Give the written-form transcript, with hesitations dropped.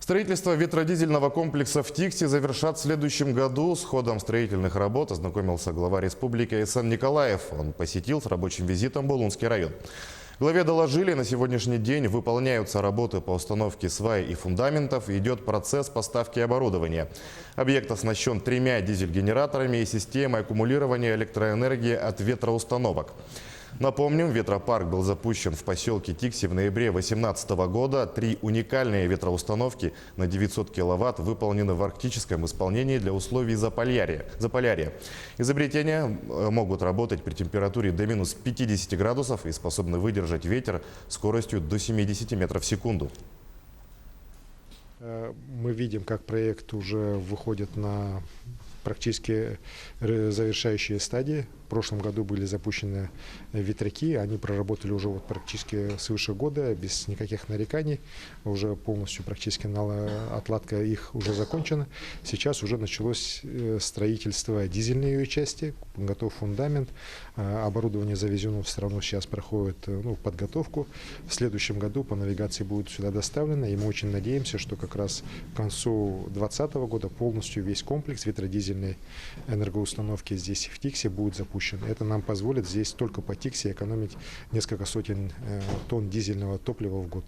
Строительство ветродизельного комплекса в Тиксе завершат в следующем году. С ходом строительных работ ознакомился глава республики Айсан Николаев. Он посетил с рабочим визитом Булунский район. Главе доложили, на сегодняшний день выполняются работы по установке свай и фундаментов. Идет процесс поставки оборудования. Объект оснащен 3 дизель-генераторами и системой аккумулирования электроэнергии от ветроустановок. Напомним, ветропарк был запущен в поселке Тикси в ноябре 2018 года. 3 уникальные ветроустановки на 900 киловатт выполнены в арктическом исполнении для условий Заполярья. Изобретения могут работать при температуре до минус 50 градусов и способны выдержать ветер скоростью до 70 метров в секунду. Мы видим, как проект уже выходит на практически завершающие стадии. В прошлом году были запущены ветряки, они проработали уже практически свыше года, без никаких нареканий. Уже полностью практически отладка их уже закончена. Сейчас уже началось строительство дизельной ее части, готов фундамент. Оборудование завезено все равно сейчас проходит подготовку. В следующем году по навигации будет сюда доставлено, и мы очень надеемся, что как раз к концу 2020 года полностью весь комплекс ветродизельной энергоустановки здесь в Тиксе будет запущен. Это нам позволит здесь только по Тиксе экономить несколько сотен тонн дизельного топлива в год.